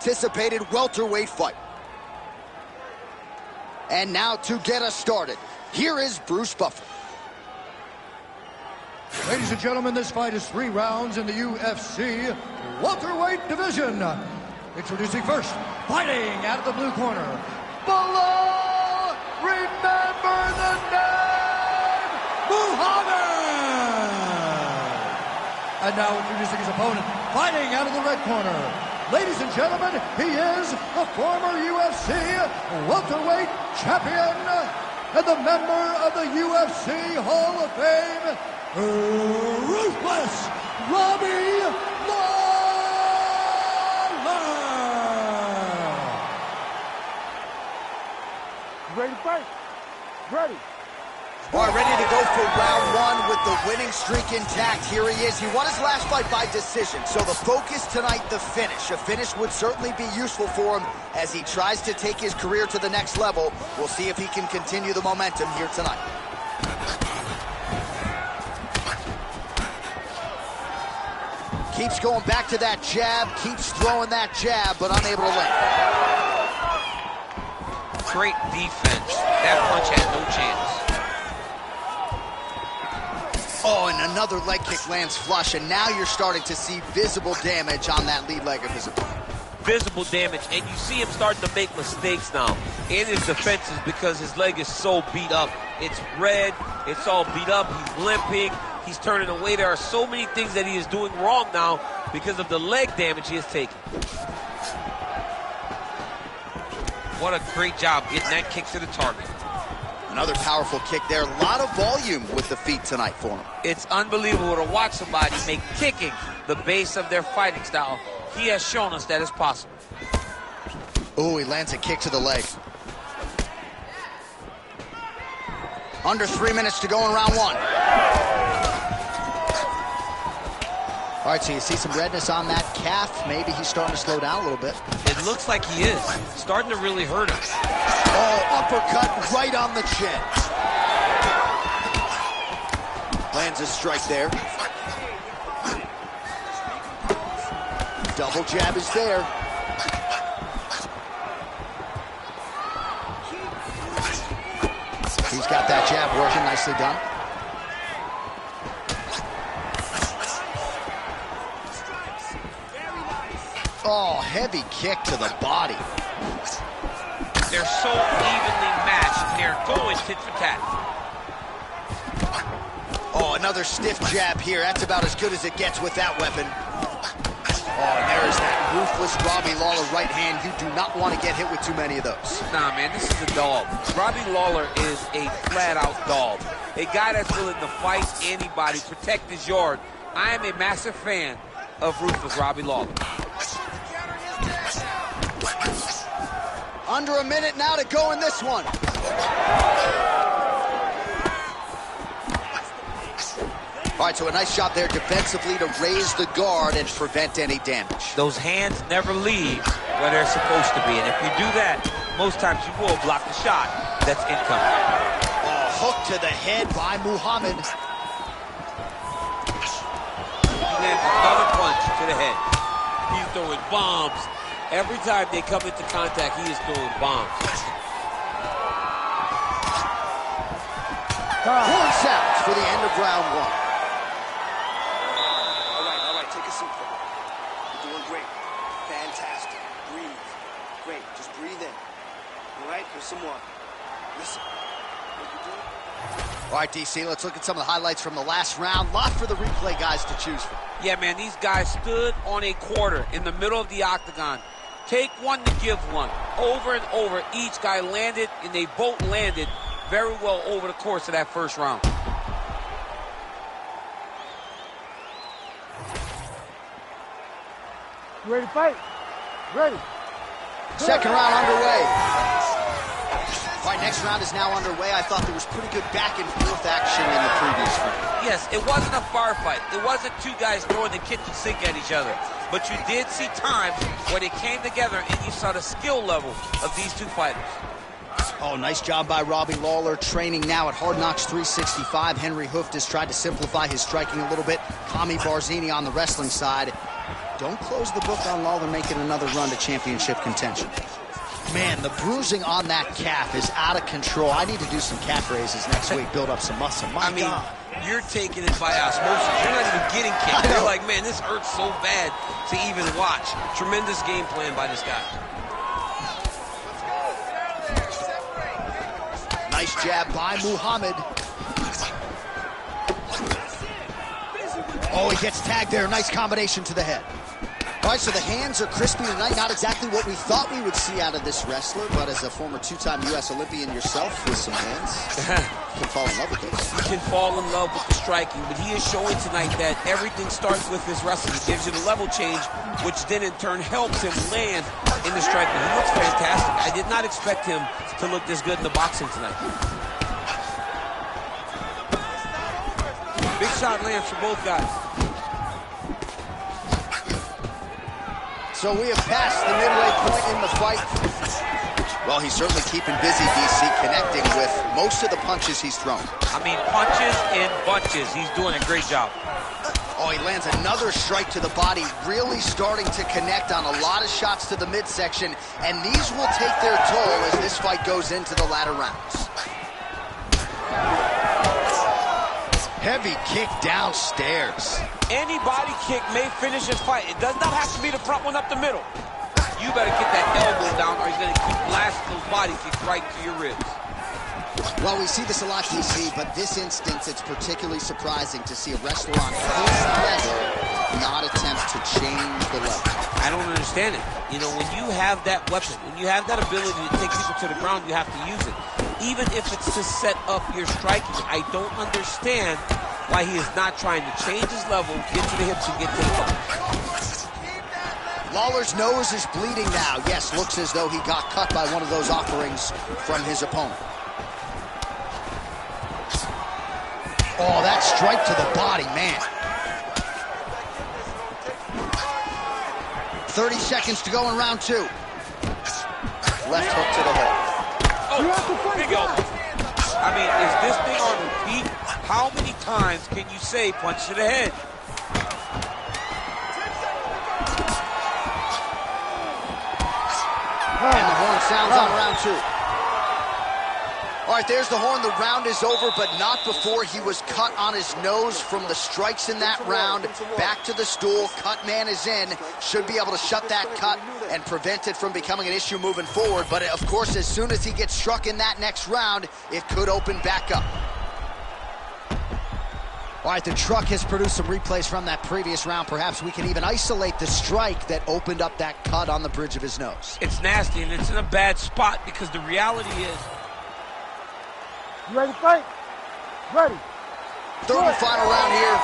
anticipated welterweight fight. And now to get us started, here is Bruce Buffer. Ladies and gentlemen, this fight is 3 rounds in the UFC welterweight division. Introducing first, fighting out of the blue corner, Belal, remember the name, Muhammad! And now introducing his opponent, fighting out of the red corner. Ladies and gentlemen, he is the former UFC welterweight champion and the member of the UFC Hall of Fame, Ruthless Robbie Lawler! Ready to fight? Ready. All right, ready to go for round 1 with the winning streak intact. Here he is. He won his last fight by decision, so the focus tonight, the finish. A finish would certainly be useful for him as he tries to take his career to the next level. We'll see if he can continue the momentum here tonight. Keeps going back to that jab, keeps throwing that jab, but unable to land. Great defense. That punch had no chance. Oh, and another leg kick lands flush, and now you're starting to see visible damage on that lead leg of his opponent. Visible damage, and you see him starting to make mistakes now in his defenses because his leg is so beat up. It's red, it's all beat up, he's limping, he's turning away. There are so many things that he is doing wrong now because of the leg damage he has taken. What a great job getting that kick to the target. Another powerful kick there. A lot of volume with the feet tonight for him. It's unbelievable to watch somebody make kicking the base of their fighting style. He has shown us that it's possible. Oh, he lands a kick to the leg. Under 3 minutes to go in round 1. All right, so you see some redness on that calf. Maybe he's starting to slow down a little bit. It looks like he is. Starting to really hurt him. Oh, uppercut right on the chin. Lands a strike there. Double jab is there. He's got that jab working, nicely done. Oh, heavy kick to the body. They're so evenly matched. They're going tit for tat. Oh, another stiff jab here. That's about as good as it gets with that weapon. Oh, and there is that ruthless Robbie Lawler right hand. You do not want to get hit with too many of those. Nah, man, this is a dog. Robbie Lawler is a flat-out dog. A guy that's willing to fight anybody, protect his yard. I am a massive fan of ruthless Robbie Lawler. Under a minute now to go in this one. All right, so a nice shot there defensively to raise the guard and prevent any damage. Those hands never leave where they're supposed to be, and if you do that, most times you will block the shot that's incoming. Oh, hook to the head by Muhammad. He lands another punch to the head. He's throwing bombs. Every time they come into contact, he is throwing bombs. Horn sounds for the end of round 1. All right, take a seat. You're doing great. Fantastic. Breathe. Great, just breathe in. All right, here's some water. Listen, what you doing? All right, DC, let's look at some of the highlights from the last round. Lot for the replay guys to choose from. Yeah, man, these guys stood on a quarter in the middle of the octagon. Take one to give one. Over and over, each guy landed, and they both landed very well over the course of that first round. You ready to fight? Ready. Second round underway. All right, next round is now underway. I thought there was pretty good back and forth action in the previous round. Yes, it wasn't a firefight. It wasn't two guys throwing the kitchen sink at each other. But you did see times where they came together and you saw the skill level of these two fighters. Oh, nice job by Robbie Lawler, training now at Hard Knocks 365. Henry Hooft has tried to simplify his striking a little bit. Kami Barzini on the wrestling side. Don't close the book on Lawler making another run to championship contention. Man, the bruising on that calf is out of control. I need to do some calf raises next week, build up some muscle. My God. You're taking it by osmosis. You're not even getting kicked. You're like, man, this hurts so bad to even watch. Tremendous game plan by this guy. Nice jab by Muhammad. Oh, he gets tagged there. Nice combination to the head. All right, so the hands are crispy tonight. Not exactly what we thought we would see out of this wrestler, but as a former two-time U.S. Olympian yourself with some hands, you can fall in love with this. You can fall in love with the striking, but he is showing tonight that everything starts with his wrestling. He gives you the level change, which then in turn helps him land in the striking. He looks fantastic. I did not expect him to look this good in the boxing tonight. Big shot lands for both guys. So we have passed the midway point in the fight. Well, he's certainly keeping busy, DC, connecting with most of the punches he's thrown. I mean, punches in bunches. He's doing a great job. Oh, he lands another strike to the body, really starting to connect on a lot of shots to the midsection, and these will take their toll as this fight goes into the latter rounds. Heavy kick downstairs. Any body kick may finish his fight. It does not have to be the front one up the middle. You better get that elbow down or he's going to keep blasting those body kicks right to your ribs. Well, we see this a lot, DC, but this instance, it's particularly surprising to see a wrestler on his level not attempt to change the level. I don't understand it. You know, when you have that weapon, when you have that ability to take people to the ground, you have to use it. Even if it's to set up your striking, I don't understand why he is not trying to change his level, get to the hips, and get to the body. Lawler's nose is bleeding now. Yes, looks as though he got cut by one of those offerings from his opponent. Oh, that strike to the body, man. 30 seconds to go in round two. Left hook to the head. Oh, big elbow. I mean, is this thing on repeat? How many times can you say punch to the head? And the horn sounds on round two. All right, there's the horn. The round is over, but not before he was cut on his nose from the strikes in that round. Back to the stool. Cut man is in. Should be able to shut that cut and prevent it from becoming an issue moving forward. But, of course, as soon as he gets struck in that next round, it could open back up. All right, the truck has produced some replays from that previous round. Perhaps we can even isolate the strike that opened up that cut on the bridge of his nose. It's nasty, and it's in a bad spot because the reality is... You ready to fight? Ready. Third and final round here.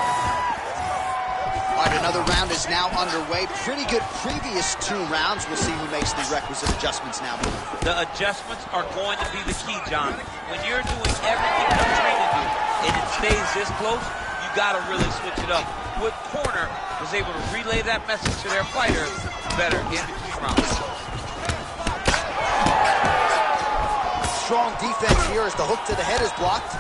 All right, another round is now underway. Pretty good previous two rounds. We'll see who makes the requisite adjustments now. The adjustments are going to be the key, John. When you're doing everything you're trained to do and it stays this close, you got to really switch it up. What corner was able to relay that message to their fighter better in between rounds? Strong defense here as the hook to the head is blocked.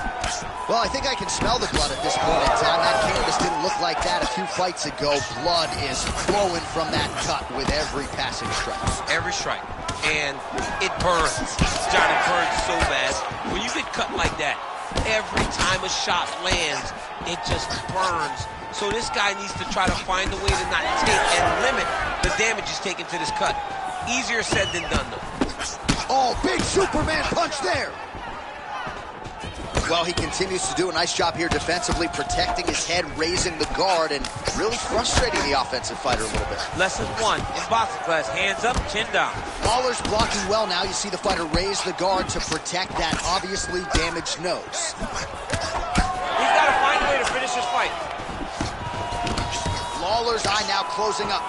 Well, I think I can smell the blood at this point in time. That canvas didn't look like that a few fights ago. Blood is flowing from that cut with every passing strike. Every strike. And it burns. John, it burns so bad. When you get cut like that, every time a shot lands, it just burns. So this guy needs to try to find a way to not take and limit the damage he's taken to this cut. Easier said than done, though. Oh, big Superman punch there. Well, he continues to do a nice job here defensively, protecting his head, raising the guard, and really frustrating the offensive fighter a little bit. Lesson one in boxing class, hands up, chin down. Lawler's blocking well now. You see the fighter raise the guard to protect that obviously damaged nose. He's got to find a way to finish his fight. Lawler's eye now closing up.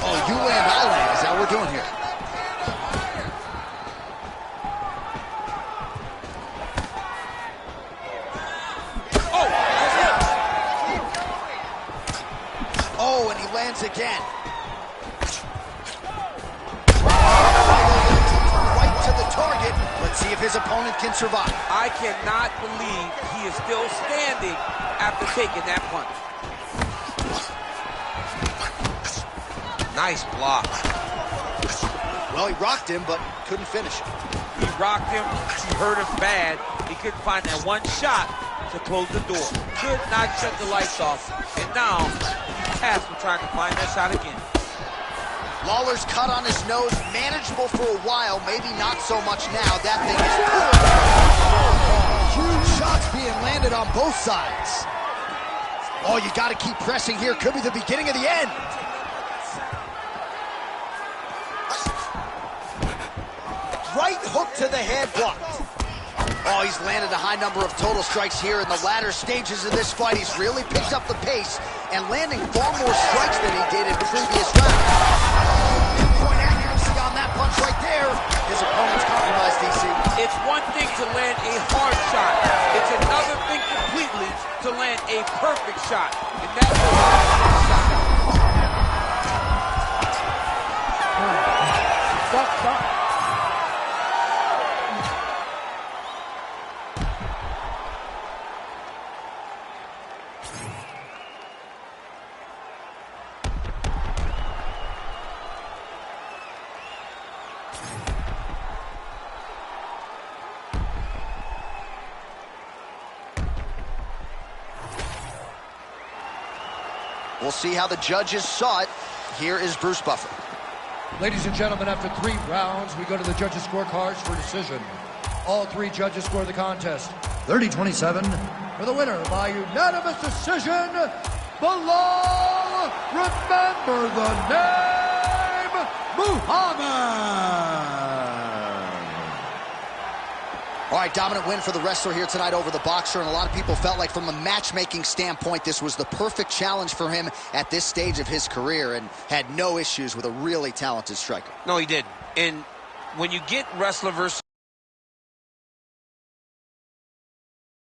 Oh, you land, I land. Is that what we're doing here? Oh, that's it. Oh, and he lands again. Right to the target. Let's Let's see if his opponent can survive. I cannot believe he is still standing after taking that punch. Nice block. Well, he rocked him, but couldn't finish him. He rocked him. He hurt him bad. He couldn't find that one shot to close the door. Could not shut the lights off. And now he's tasked with trying to find that shot again. Lawler's cut on his nose, manageable for a while, maybe not so much now. That thing is huge shots being landed on both sides. Oh, you got to keep pressing here. Could be the beginning of the end. Right hook to the head, blocked. Oh, he's landed a high number of total strikes here in the latter stages of this fight. He's really picked up the pace and landing far more strikes than he did in previous rounds. Point accuracy on that punch right there. His opponent's compromised, DC. It's one thing to land a hard shot. It's another thing completely to land a perfect shot. And that's a shot. Stop. We'll see how the judges saw it. Here is Bruce Buffer. Ladies and gentlemen, after 3 rounds, we go to the judges' scorecards for decision. All 3 judges score the contest 30-27 for the winner by unanimous decision, Belal. Remember the name, Muhammad. All right, dominant win for the wrestler here tonight over the boxer, and a lot of people felt like from a matchmaking standpoint, this was the perfect challenge for him at this stage of his career and had no issues with a really talented striker. No, he didn't. And when you get wrestler versus